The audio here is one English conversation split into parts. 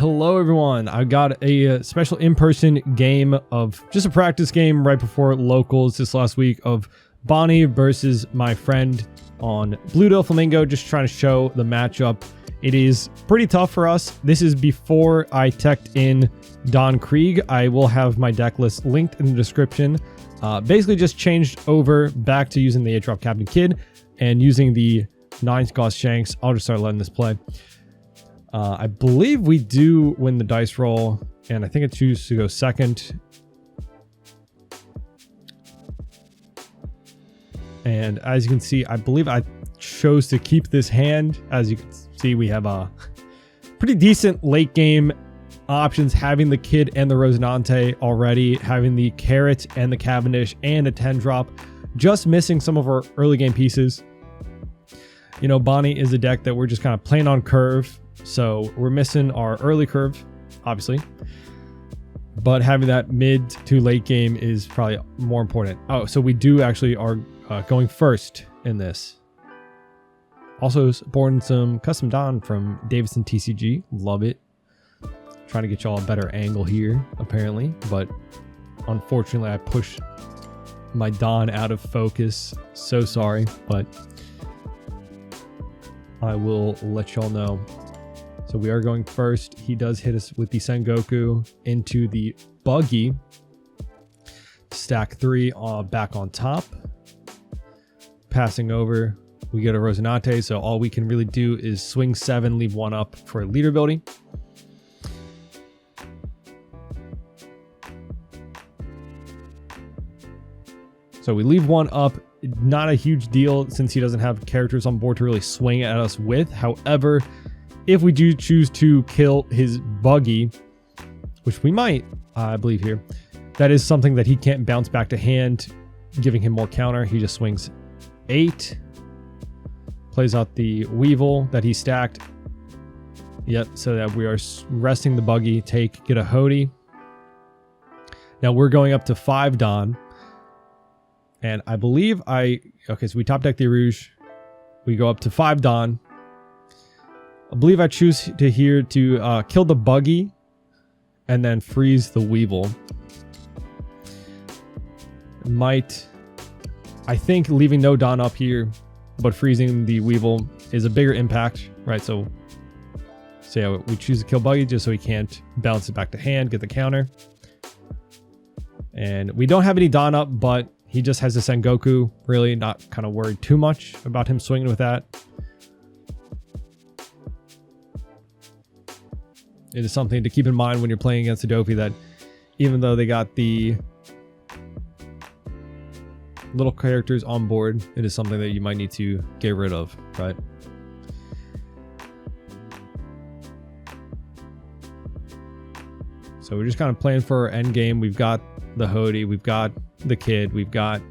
Hello everyone, I got a special in-person game of just a practice game right before locals this last week of Bonney versus my friend on Blue Flamingo, just trying to show the matchup. It is pretty tough for us. This is before I teched in Don Krieg. I will have my deck list linked in the description. Basically just changed over back to using the 8-drop Captain Kidd and using the 9-cost Shanks. I'll just start letting this play. I believe we do win the dice roll, and I think I choose to go second. And as you can see, I believe I chose to keep this hand. As you can see, we have a pretty decent late game options, having the Kidd and the Rosinante already, having the Carrot and the Cavendish and a 10-drop, just missing some of our early game pieces. You know, Bonney is a deck that we're just kind of playing on curve. So we're missing our early curve, obviously, but having that mid to late game is probably more important. Oh, so we do actually are going first in this. Also born some custom Don from Davidson TCG. Love it. Trying to get y'all a better angle here, apparently, but unfortunately I pushed my Don out of focus. So sorry, but I will let y'all know. So we are going first. He does hit us with the Sengoku into the buggy. Stack 3 back on top. Passing over, we get a Rosinante, so all we can really do is swing 7, leave 1 up for leader ability. So we leave 1 up. Not a huge deal since he doesn't have characters on board to really swing at us with. However, if we do choose to kill his buggy, which we might, I believe here, that is something that he can't bounce back to hand, giving him more counter. He just swings 8, plays out the Weevil that he stacked. Yep, so that we are resting the buggy, get a Hody. Now we're going up to 5 Don. And I believe okay, so we top deck the Rouge. We go up to 5 Don. I believe I choose to here to kill the buggy and then freeze the Weevil. I think leaving no Don up here, but freezing the Weevil is a bigger impact, right? So yeah, we choose to kill buggy just so he can't bounce it back to hand, get the counter. And we don't have any Don up, but he just has the Sengoku. Really not kind of worried too much about him swinging with that. It is something to keep in mind when you're playing against a Doffy, that even though they got the little characters on board, it is something that you might need to get rid of, right? So we're just kind of playing for our end game. We've got the Hody, we've got the Kidd, we've got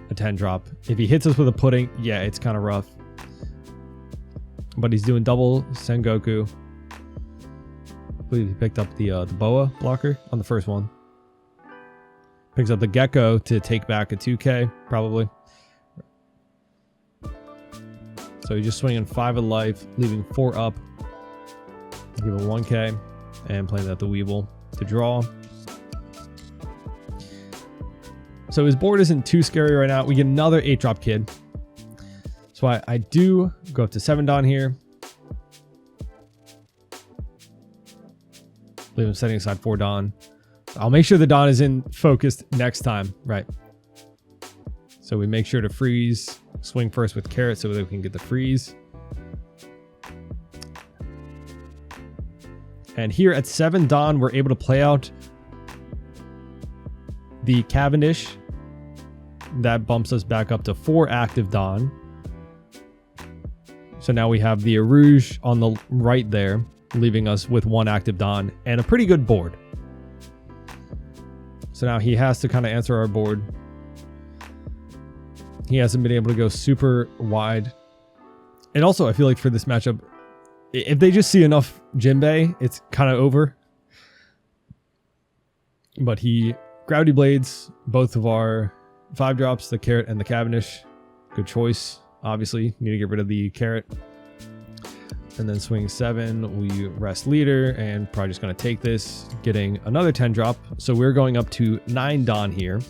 a 10-drop. If he hits us with a pudding, yeah, it's kind of rough. But he's doing double Sengoku. I believe he picked up the Boa blocker on the first one. Picks up the Gecko to take back a 2k, probably. So he's just swinging 5 of life, leaving 4 up. Give him 1k, and playing out the Weevil to draw. So his board isn't too scary right now. We get another 8-drop Kidd. So I do go up to 7 Don here. Leave him setting aside 4 Don. I'll make sure the Don is in focused next time, right? So we make sure to freeze, swing first with Carrot so that we can get the freeze. And here at 7 Don, we're able to play out the Cavendish. That bumps us back up to 4 active Don. So now we have the Rouge on the right there, leaving us with 1 active Don and a pretty good board. So now he has to kind of answer our board. He hasn't been able to go super wide. And also, I feel like for this matchup, if they just see enough Jinbei, it's kind of over. But he Gravity Blades both of our 5-drops, the Carrot and the Cavendish. Good choice. Obviously, need to get rid of the Carrot. and then swing 7, we rest leader, and probably just going to take this, getting another 10 drop. So we're going up to 9 Don here.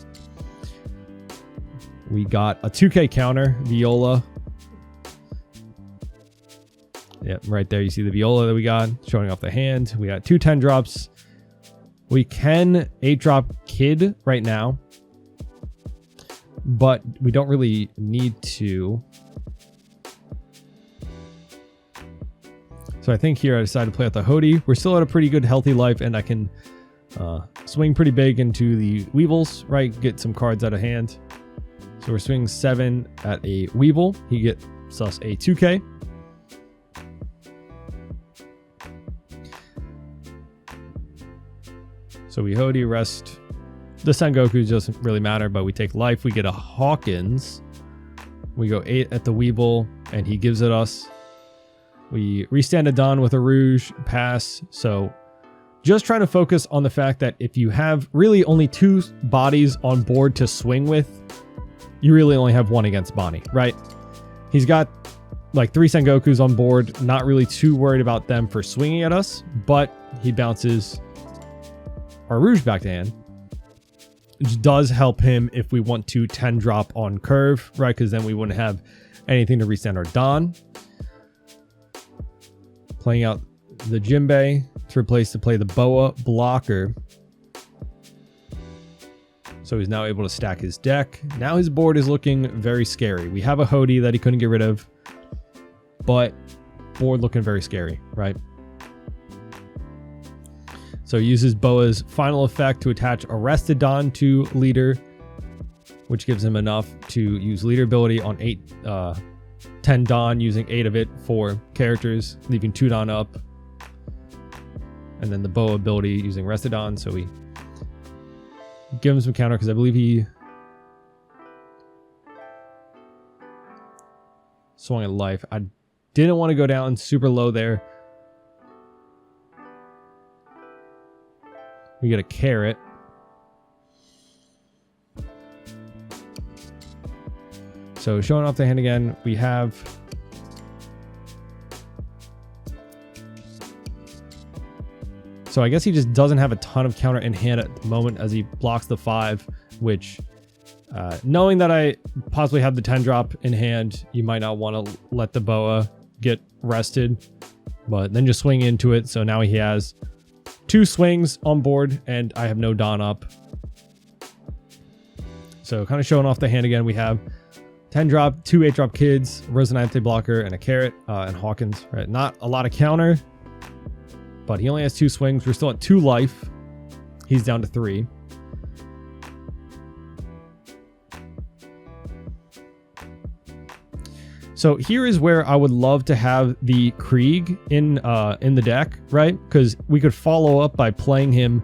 We got a 2K counter, Viola. Yep, right there you see the Viola that we got, showing off the hand. We got 2 10 drops. We can 8 drop Kid right now, but we don't really need to. So I think here I decided to play out the Hody. We're still at a pretty good healthy life, and I can swing pretty big into the Weevils, right? Get some cards out of hand. So we're swinging 7 at a Weevil. He gets us a 2K. So we Hody, rest. The Sengoku doesn't really matter, but we take life. We get a Hawkins. We go 8 at the Weevil, and he gives it us. We restand a Don with a Rouge, pass. So just trying to focus on the fact that if you have really only 2 bodies on board to swing with, you really only have 1 against Bonney, right? He's got like 3 Sengokus on board, not really too worried about them for swinging at us, but he bounces our Rouge back to hand, which does help him if we want to 10 drop on curve, right? Because then we wouldn't have anything to restand our Don. Playing out the Jinbei to play the Boa blocker. So he's now able to stack his deck. Now his board is looking very scary. We have a Hody that he couldn't get rid of, but board looking very scary, right? So he uses Boa's final effect to attach Arrested Don to leader, which gives him enough to use leader ability on 10 Don, using 8 of it for characters, leaving 2 Don up. And then the Boa ability using Rested Don. So we give him some counter because I believe he swung at life. I didn't want to go down super low there. We get a carrot. So showing off the hand again, we have so I guess he just doesn't have a ton of counter in hand at the moment as he blocks the 5, which knowing that I possibly have the 10 drop in hand, you might not want to let the Boa get rested, but then just swing into it. So now he has 2 swings on board and I have no Don up. So kind of showing off the hand again, we have 10 drop, 2 8 drop Kids, Resonante blocker, and a carrot, and Hawkins, right? Not a lot of counter, but he only has 2 swings. We're still at 2 life. He's down to 3. So here is where I would love to have the Krieg in the deck, right? Because we could follow up by playing him,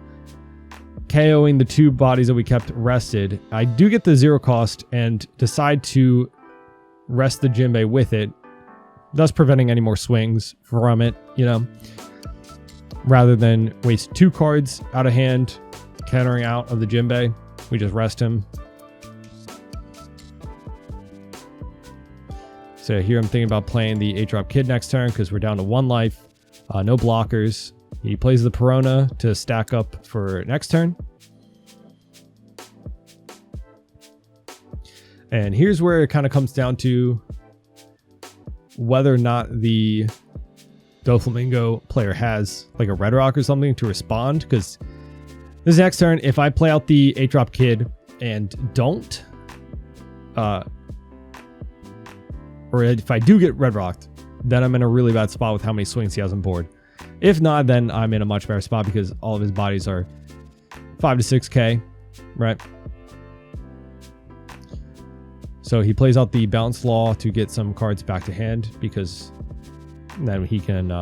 KOing the 2 bodies that we kept rested. I do get the 0 cost and decide to rest the Jinbei with it, thus preventing any more swings from it, you know, rather than waste 2 cards out of hand, countering out of the Jinbei. We just rest him. So here I'm thinking about playing the 8 drop Kid next turn because we're down to 1 life, no blockers. He plays the Perona to stack up for next turn. And here's where it kind of comes down to whether or not the Doflamingo player has like a Red Rock or something to respond. Because this next turn, if I play out the 8 drop Kid and don't, or if I do get Red Rocked, then I'm in a really bad spot with how many swings he has on board. If not, then I'm in a much better spot because all of his bodies are 5 to 6K, right? So he plays out the Bounce Law to get some cards back to hand because then he can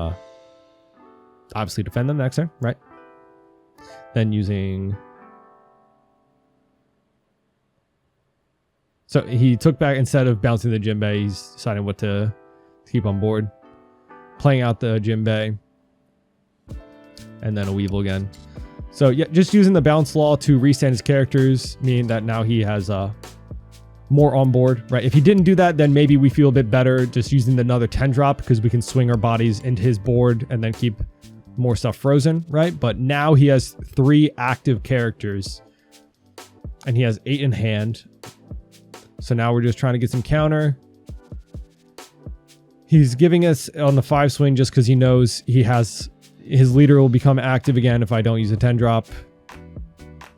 obviously defend them next turn, right? Then using... So he took back, instead of bouncing the Jinbei, he's deciding what to keep on board. Playing out the Jinbei. And then a Weevil again. So yeah, just using the Bounce Law to restand his characters, meaning that now he has more on board, right? If he didn't do that, then maybe we feel a bit better just using another 10 drop because we can swing our bodies into his board and then keep more stuff frozen, right? But now he has 3 active characters and he has 8 in hand. So now we're just trying to get some counter. He's giving us on the 5 swing just because he knows he has his leader will become active again if I don't use a 10 drop.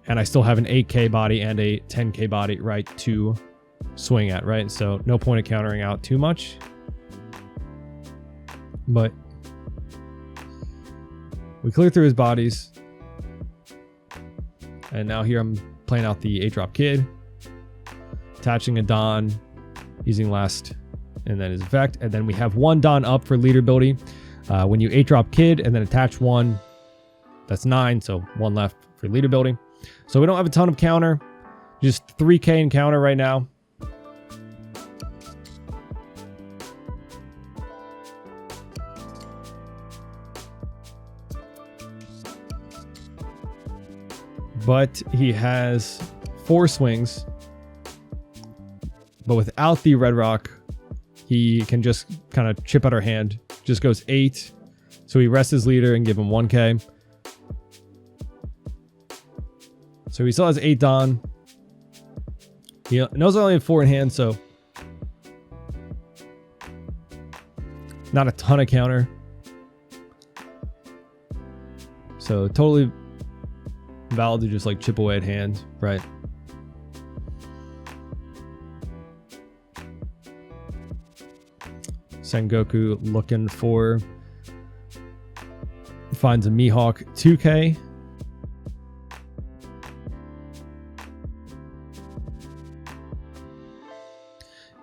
And I still have an 8k body and a 10k body, right, to swing at, right? So no point of countering out too much. But we clear through his bodies. And now here I'm playing out the 8-drop kid. Attaching a Don, using last, and then his effect. And then we have 1 Don up for leader ability. When you 8-drop kid and then attach 1, that's 9. So 1 left for leader ability. So we don't have a ton of counter. Just 3k in counter right now. But he has 4 swings. But without the red rock, he can just kind of chip out our hand. Just goes 8. So we rest his leader and give him 1k. So he still has 8 Don. He knows I only have 4 in hand, so not a ton of counter. So totally valid to just like chip away at hand, right? Sengoku looking for, finds a Mihawk 2k.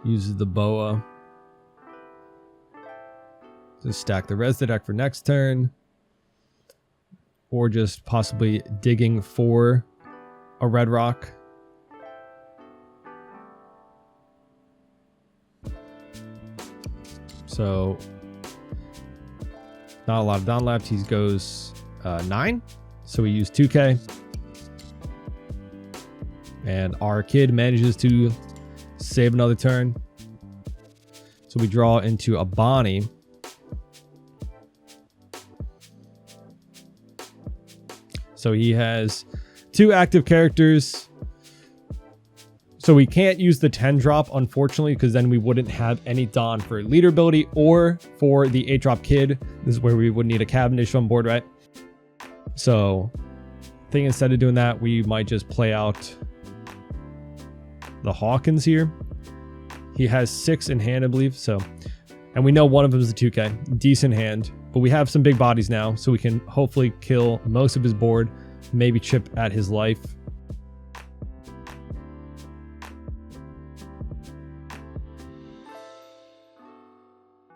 Uses the boa to stack the res deck for next turn. Or just possibly digging for a red rock. So not a lot of Don left. He goes 9. So we use 2k. And our kid manages to save another turn. So we draw into a Bonney. So he has 2 active characters. So we can't use the 10 drop, unfortunately, because then we wouldn't have any Don for leader ability or for the 8-drop kid. This is where we would need a Cavendish on board, right? So I think instead of doing that, we might just play out the Hawkins here. He has 6 in hand, I believe. So, and we know one of them is a 2k. Decent hand. But we have some big bodies now, so we can hopefully kill most of his board. Maybe chip at his life.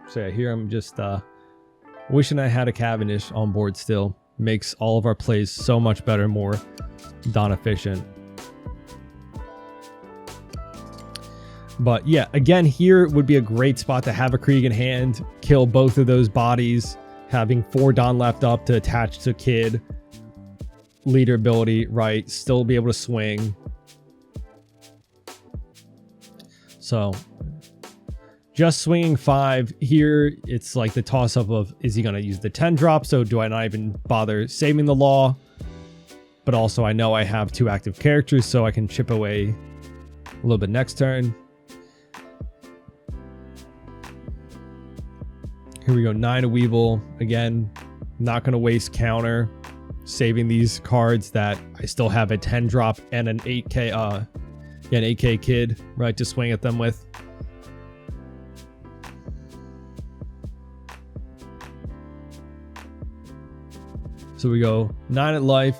So yeah, here I'm just wishing I had a Cavendish on board still. Makes all of our plays so much better, more Don efficient. But yeah, again, here would be a great spot to have a Krieg in hand, kill both of those bodies, having 4 Don left up to attach to kid, leader ability, right, still be able to swing. So just swinging 5 here, it's like the toss up of, is he going to use the 10 drop? So do I not even bother saving the law? But also I know I have 2 active characters, so I can chip away a little bit next turn. Here we go, 9 of Weevil. Again, not going to waste counter. Saving these cards that I still have a 10 drop and an 8k, an 8k kid, right, to swing at them with. So we go 9 at life.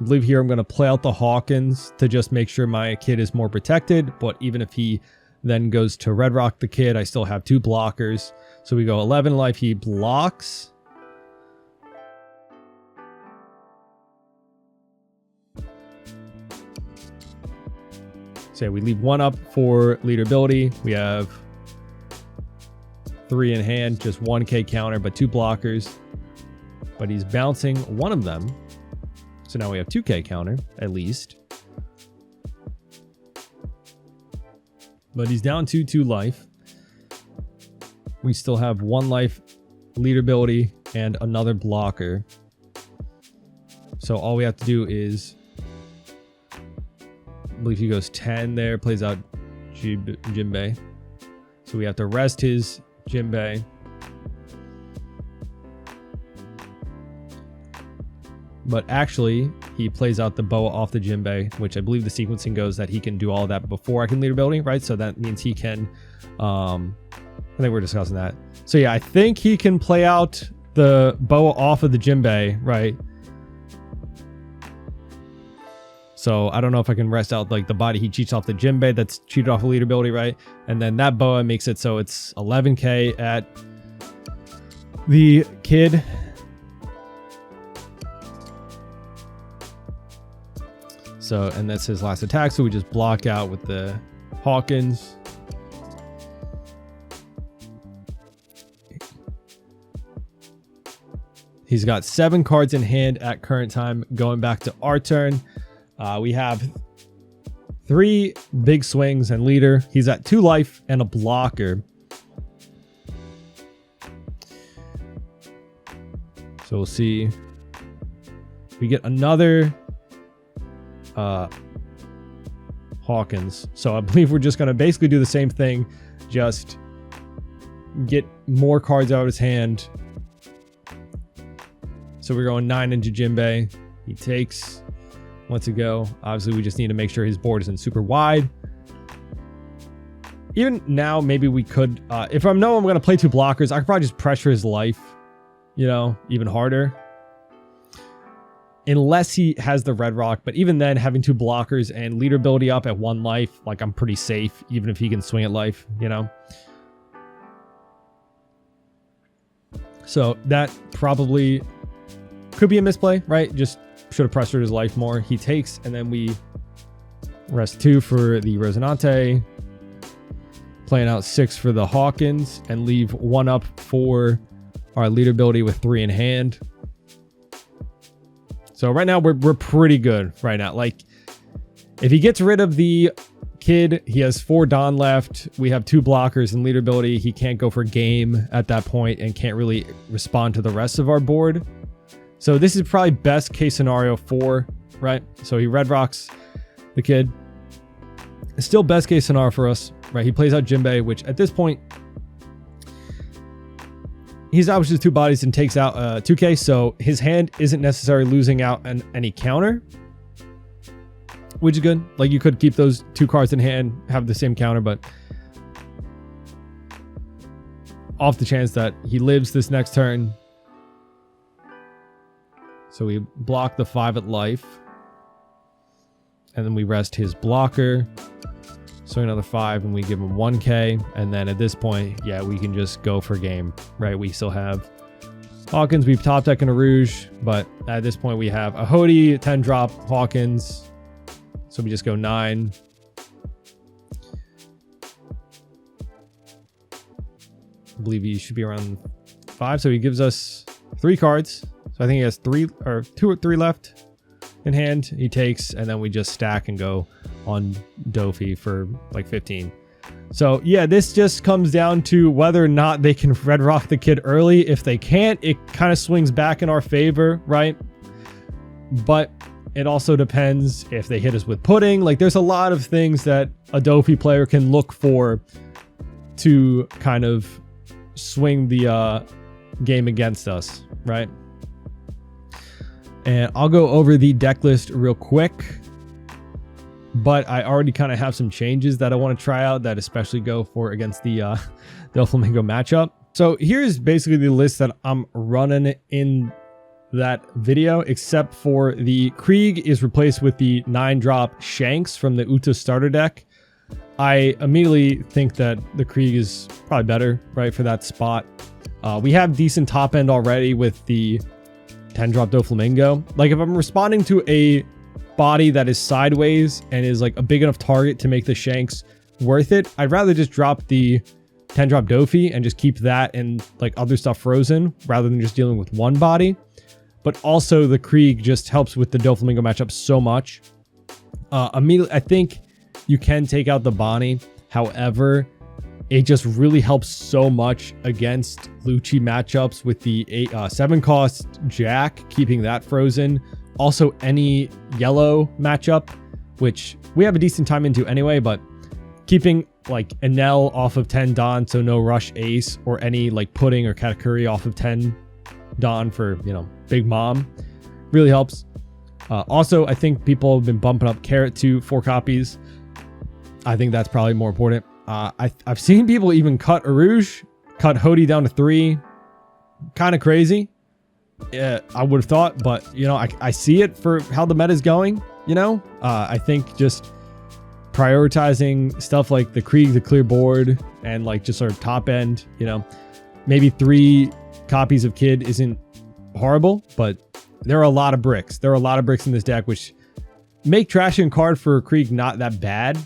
I believe here I'm going to play out the Hawkins to just make sure my kid is more protected. But even if he then goes to Red Rock the kid, I still have 2 blockers. So we go 11 life. He blocks. So we leave 1 up for leader ability. We have 3 in hand, just 1k counter, but 2 blockers. But he's bouncing 1 of them. So now we have 2k counter, at least. But he's down to 2 life. We still have 1 life, leader ability, and another blocker. So all we have to do is, I believe he goes 10 there, plays out Jinbei. So we have to rest his Jinbei. But actually, he plays out the boa off the Jinbei, which I believe the sequencing goes that he can do all of that before I can lead ability, right? So that means he can, I think we're discussing that. So yeah, I think he can play out the boa off of the Jinbei, right? So I don't know if I can rest out like the body he cheats off the Jinbei that's cheated off a lead ability, right? And then that boa makes it so it's 11k at the kid. So, and that's his last attack. So we just block out with the Hawkins. He's got 7 cards in hand at current time. Going back to our turn, we have 3 big swings and leader. He's at 2 life and a blocker. So we'll see. We get another Hawkins. So I believe we're just going to basically do the same thing. Just get more cards out of his hand. So we're going 9 into Jinbei. He takes, lets it go. Obviously, we just need to make sure his board isn't super wide. Even now, maybe we could, if I know I'm going to play 2 blockers, I could probably just pressure his life, you know, even harder. Unless he has the red rock. But even then, having 2 blockers and leader ability up at 1 life, like I'm pretty safe, even if he can swing at life, you know. So that probably could be a misplay, right? Just should have pressured his life more. He takes, and then we rest 2 for the Rosinante, playing out 6 for the Hawkins, and leave 1 up for our leader ability with 3 in hand. So right now we're pretty good right now. Like if he gets rid of the kid, he has 4 Don left. We have 2 blockers and leader ability. He can't go for game at that point and can't really respond to the rest of our board. So this is probably best case scenario 4, right? So he red rocks the kid. It's still best case scenario for us, right? He plays out Jinbei, which at this point, he establishes 2 bodies and takes out 2k. So his hand isn't necessarily losing out on any counter, which is good. Like you could keep those 2 cards in hand, have the same counter, but off the chance that he lives this next turn. So we block the 5 at life. And then we rest his blocker. Swing another 5 and we give him 1k. And then at this point, yeah, we can just go for game, right? We still have Hawkins. We've top deck in a Rouge. But at this point, we have a Hody, 10 drop, Hawkins. So we just go 9. I believe he should be around 5. So he gives us 3 cards. So I think he has 2 or 3 left in hand. He takes, and then we just stack and go on Doffy for like 15. So yeah, this just comes down to whether or not they can red rock the kid early. If they can't, it kind of swings back in our favor, right? But it also depends if they hit us with pudding. Like there's a lot of things that a Doffy player can look for to kind of swing the game against us, right? And I'll go over the deck list real quick, but I already kind of have some changes that I want to try out that especially go for against the Doflamingo matchup. So here's basically the list that I'm running in that video, except for the Krieg is replaced with the 9-drop Shanks from the Uta starter deck. I immediately think that the Krieg is probably better, right, for that spot. We have decent top end already with the 10-drop Doflamingo. Like if I'm responding to a body that is sideways and is like a big enough target to make the Shanks worth it, I'd rather just drop the 10-drop Doffy and just keep that and like other stuff frozen rather than just dealing with one body. But also the Krieg just helps with the Doflamingo matchup so much. Immediately, I think you can take out the Bonney However, it just really helps so much against Lucci matchups with the 7 cost Jack, keeping that frozen. Also, any yellow matchup, which we have a decent time into anyway, but keeping like Enel off of 10 Don, so no rush ace, or any like pudding or Katakuri off of 10 Don for, you know, Big Mom really helps. Also, I think people have been bumping up Carrot to 4 copies. I think that's probably more important. I've seen people even cut Arouge, cut Hody down to 3. Kind of crazy. I would have thought, but you know, I see it for how the meta is going. You know, I think just prioritizing stuff like the Krieg, the clear board, and like just sort of top end. You know, maybe 3 copies of Kid isn't horrible, but there are a lot of bricks. There are a lot of bricks in this deck, which make trashing card for Krieg not that bad,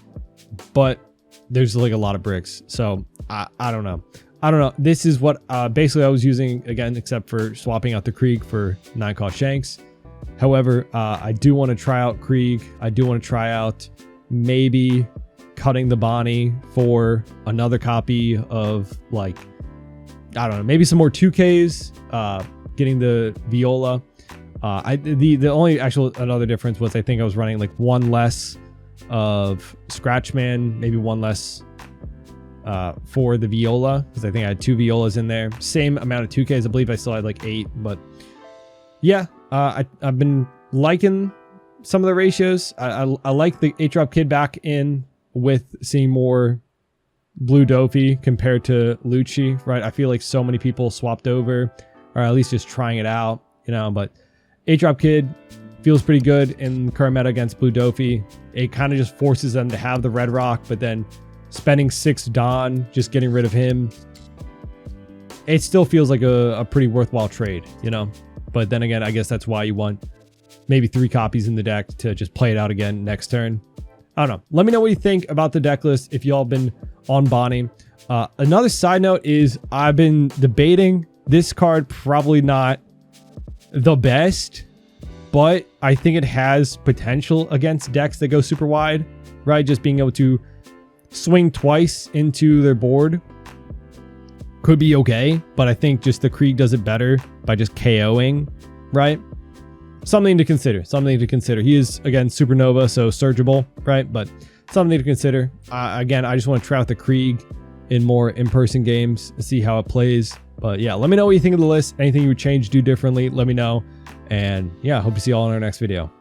but there's like a lot of bricks. So I don't know. This is what basically I was using again, except for swapping out the Krieg for 9 cost Shanks. However, I do want to try out Krieg. I do want to try out maybe cutting the Bonney for another copy of like, I don't know, maybe some more 2Ks, getting the Viola. The only actual another difference was I think I was running like 1 less of Scratchman, maybe 1 less for the Viola, because I think I had 2 Violas in there. Same amount of 2Ks. I believe I still had like 8, but yeah, I've been liking some of the ratios. I like the 8-drop Kid back in with seeing more blue Doffy compared to Lucci, right? I feel like so many people swapped over, or at least just trying it out, you know, but 8-drop Kid feels pretty good in current meta against blue Doffy. It kind of just forces them to have the red rock, but then spending 6 Don, just getting rid of him, it still feels like a pretty worthwhile trade, you know? But then again, I guess that's why you want maybe 3 copies in the deck to just play it out again next turn. I don't know. Let me know what you think about the deck list if y'all been on Bonney. Another side note is I've been debating this card, probably not the best, but I think it has potential against decks that go super wide, right? Just being able to swing twice into their board could be okay, but I think just the Krieg does it better by just KOing, right? Something to consider. Something to consider. He is, again, Supernova, so surgible, right? But something to consider. Again, I just want to try out the Krieg in more in-person games, see how it plays. But yeah, let me know what you think of the list. Anything you would change, do differently, let me know. And yeah, hope to see you all in our next video.